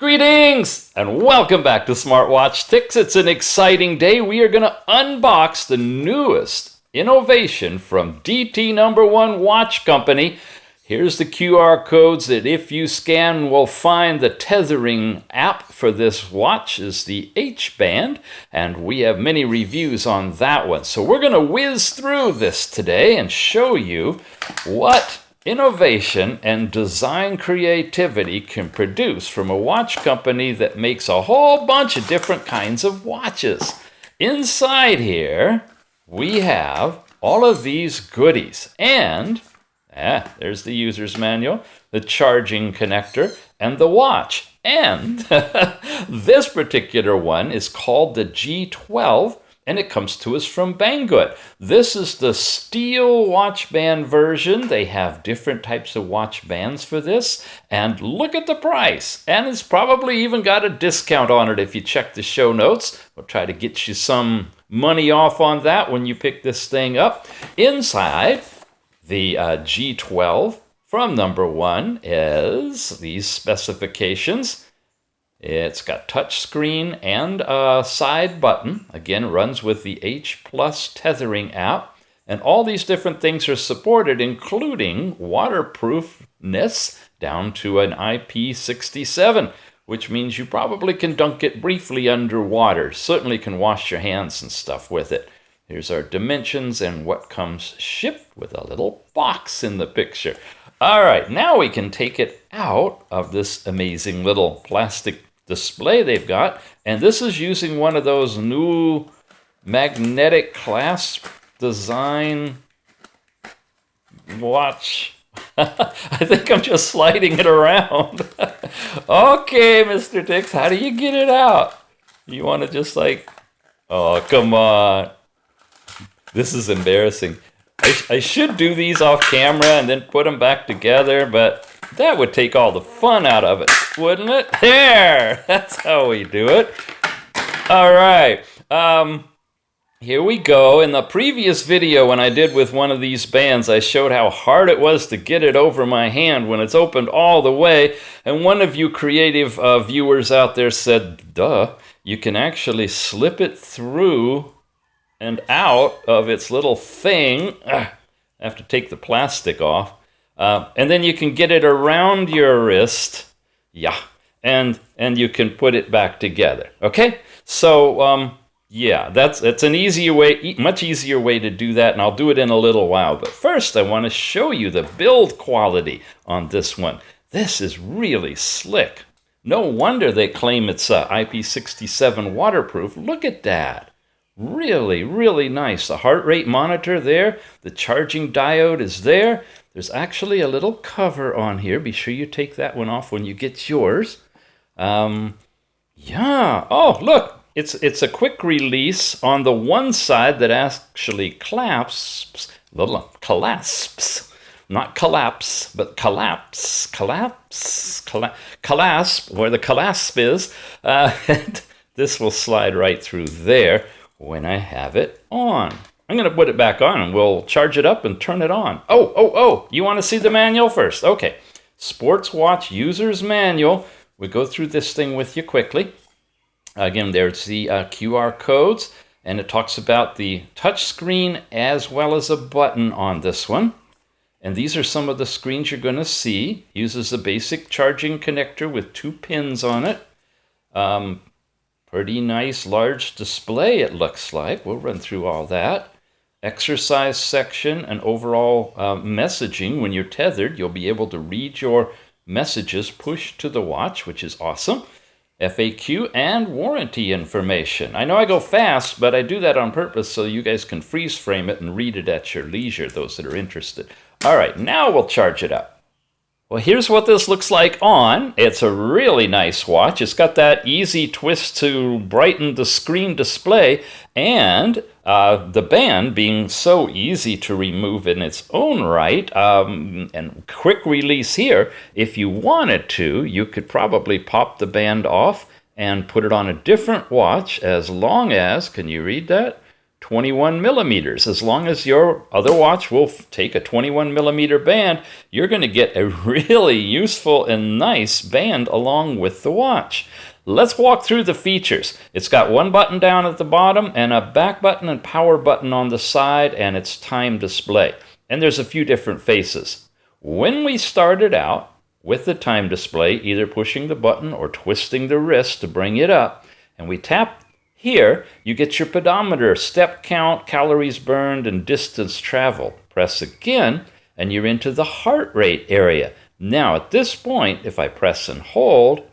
Greetings and welcome back to Smartwatch Ticks. It's an exciting day. We are going to unbox the newest innovation from No.1 Watch Company. Here's the QR codes that if you scan will find the Tethering app for this watch is the H band, and we have many reviews on that one. So we're going to whiz through this today and show you what innovation and design creativity can produce from a watch company that makes a whole bunch of different kinds of watches. Inside here, we have all of these goodies. And there's the user's manual, the charging connector, and the watch. And this particular one is called the G12. And it comes to us from Banggood. This is the steel watch band version. They have different types of watch bands for this. And look at the price. And it's probably even got a discount on it if you check the show notes. We'll try to get you some money off on that when you pick this thing up. Inside the G12 from No.1 is these specifications. It's got touch screen and a side button. Again, runs with the H+ Tethering app. And all these different things are supported, including waterproofness down to an IP67, which means you probably can dunk it briefly underwater. Certainly can wash your hands and stuff with it. Here's our dimensions and what comes shipped with a little box in the picture. All right, now we can take it out of this amazing little plastic display they've got, and this is using one of those new magnetic clasp design watch. I think I'm just sliding it around. Okay, Mr. Ticks, how do you get it out? You want to just oh, come on. This is embarrassing. I should do these off camera and then put them back together, but that would take all the fun out of it, wouldn't it? There! That's how we do it. All right. Here we go. In the previous video when I did with one of these bands, I showed how hard it was to get it over my hand when it's opened all the way. And one of you creative viewers out there said, duh, you can actually slip it through and out of its little thing. I have to take the plastic off. And then you can get it around your wrist. Yeah. And you can put it back together. Okay? So, yeah, that's an easier way, much easier way to do that, and I'll do it in a little while. But first, I want to show you the build quality on this one. This is really slick. No wonder they claim it's IP67 waterproof. Look at that. Really, really nice. The heart rate monitor there. The charging diode is there. There's actually a little cover on here. Be sure you take that one off when you get yours. Yeah. Oh, look. It's a quick release on the one side that actually clasps, not collapse, but clasp, where the clasp is. This will slide right through there when I have it on. I'm going to put it back on and we'll charge it up and turn it on. Oh, you want to see the manual first? Okay. Sports Watch User's Manual. We go through this thing with you quickly. Again, there's the QR codes, and it talks about the touch screen as well as a button on this one. And these are some of the screens you're going to see. Uses a basic charging connector with 2 pins on it. Pretty nice large display, it looks like. We'll run through all that. Exercise section and overall messaging. When you're tethered, you'll be able to read your messages pushed to the watch, which is awesome. FAQ and warranty information. I know I go fast, but I do that on purpose so you guys can freeze frame it and read it at your leisure, those that are interested. All right, now we'll charge it up. Well, here's what this looks like on. It's a really nice watch. It's got that easy twist to brighten the screen display, and the band being so easy to remove in its own right, and quick release here. If you wanted to, you could probably pop the band off and put it on a different watch as long as, can you read that? 21 millimeters. As long as your other watch will take a 21 millimeter band, you're going to get a really useful and nice band along with the watch. Let's walk through the features. It's got one button down at the bottom and a back button and power button on the side, and it's time display. And there's a few different faces. When we started out with the time display, either pushing the button or twisting the wrist to bring it up, and we tap here, you get your pedometer, step count, calories burned, and distance traveled. Press again, and you're into the heart rate area. Now, at this point, if I press and hold,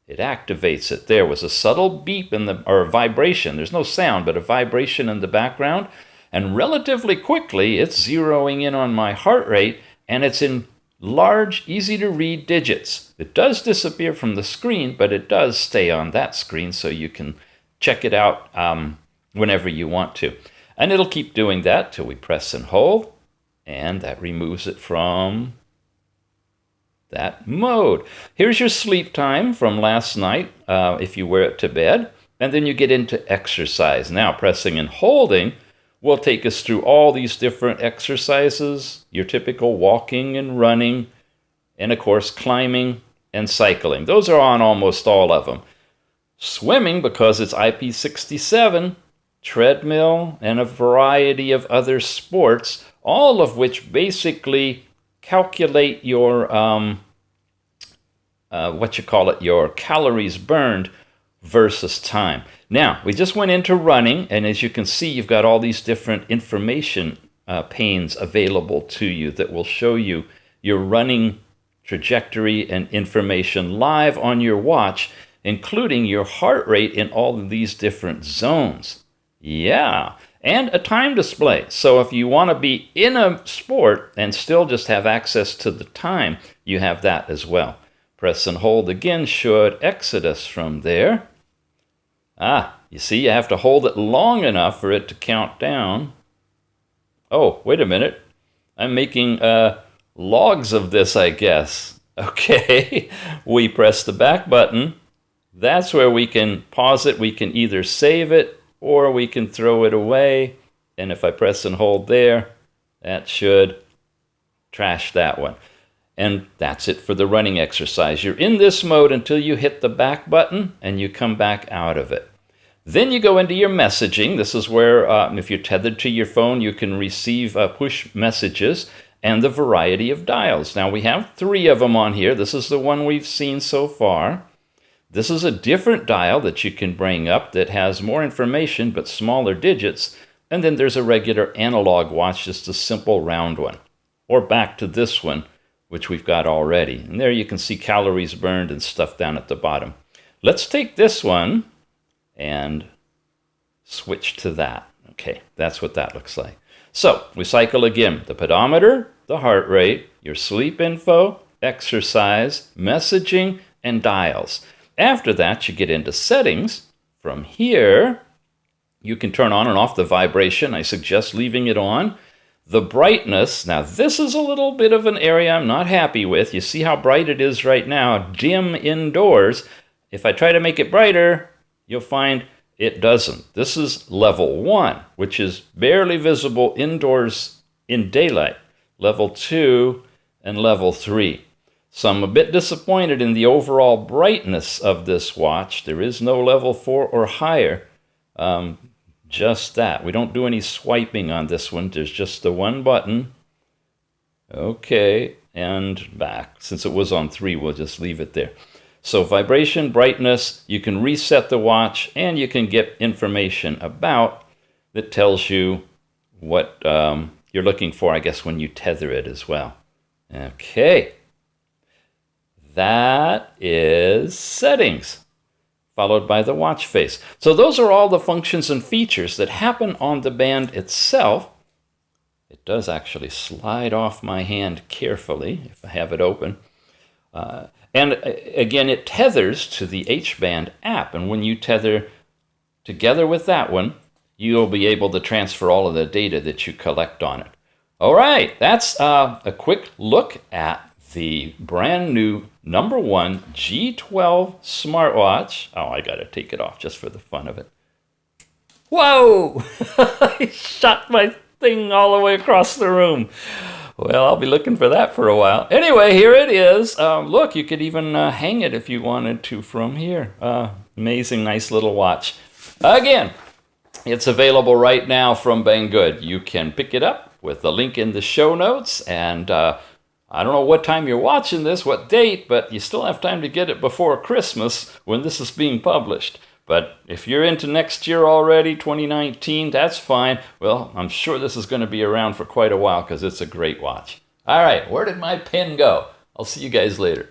it activates it. There was a subtle beep or vibration. There's no sound, but a vibration in the background. And relatively quickly, it's zeroing in on my heart rate, and it's in large, easy-to-read digits. It does disappear from the screen, but it does stay on that screen, so you can check it out whenever you want to. And it'll keep doing that till we press and hold, and that removes it from that mode. Here's your sleep time from last night if you wear it to bed, and then you get into exercise. Now, pressing and holding will take us through all these different exercises, your typical walking and running, and of course climbing and cycling. Those are on almost all of them. Swimming, because it's IP67, treadmill, and a variety of other sports, all of which basically calculate your, your calories burned versus time. Now, we just went into running, and as you can see, you've got all these different information panes available to you that will show you your running trajectory and information live on your watch, including your heart rate in all of these different zones. Yeah, and a time display. So if you want to be in a sport and still just have access to the time, you have that as well. Press and hold again should exit us from there. You see, you have to hold it long enough for it to count down. Oh, wait a minute. I'm making logs of this, I guess. Okay, we press the back button. That's where we can pause it. We can either save it or we can throw it away. And if I press and hold there, that should trash that one. And that's it for the running exercise. You're in this mode until you hit the back button and you come back out of it. Then you go into your messaging. This is where, if you're tethered to your phone, you can receive push messages and the variety of dials. Now, we have 3 of them on here. This is the one we've seen so far. This is a different dial that you can bring up that has more information but smaller digits. And then there's a regular analog watch, just a simple round one. Or back to this one, which we've got already. And there you can see calories burned and stuff down at the bottom. Let's take this one and switch to that. Okay, that's what that looks like. So we cycle again. The pedometer, the heart rate, your sleep info, exercise, messaging, and dials. After that, you get into settings. From here, you can turn on and off the vibration. I suggest leaving it on. The brightness, now this is a little bit of an area I'm not happy with. You see how bright it is right now, dim indoors. If I try to make it brighter, you'll find it doesn't. This is level 1, which is barely visible indoors in daylight. Level 2 and level 3. So I'm a bit disappointed in the overall brightness of this watch. There is no level 4 or higher. Just that. We don't do any swiping on this one. There's just the one button. Okay, and back. Since it was on 3, we'll just leave it there. So vibration, brightness, you can reset the watch, and you can get information about that tells you what you're looking for, I guess, when you tether it as well. Okay. That is settings, followed by the watch face. So those are all the functions and features that happen on the band itself. It does actually slide off my hand carefully if I have it open. And again, it tethers to the H-band app. And when you tether together with that one, you'll be able to transfer all of the data that you collect on it. All right, that's a quick look at the brand new No.1 G12 smartwatch. Oh, I got to take it off just for the fun of it. Whoa! I shot my thing all the way across the room. Well, I'll be looking for that for a while. Anyway, here it is. Look, you could even hang it if you wanted to from here. Amazing, nice little watch. Again, it's available right now from Banggood. You can pick it up with the link in the show notes. And I don't know what time you're watching this, what date, but you still have time to get it before Christmas when this is being published. But if you're into next year already, 2019, that's fine. Well, I'm sure this is going to be around for quite a while because it's a great watch. All right, where did my pen go? I'll see you guys later.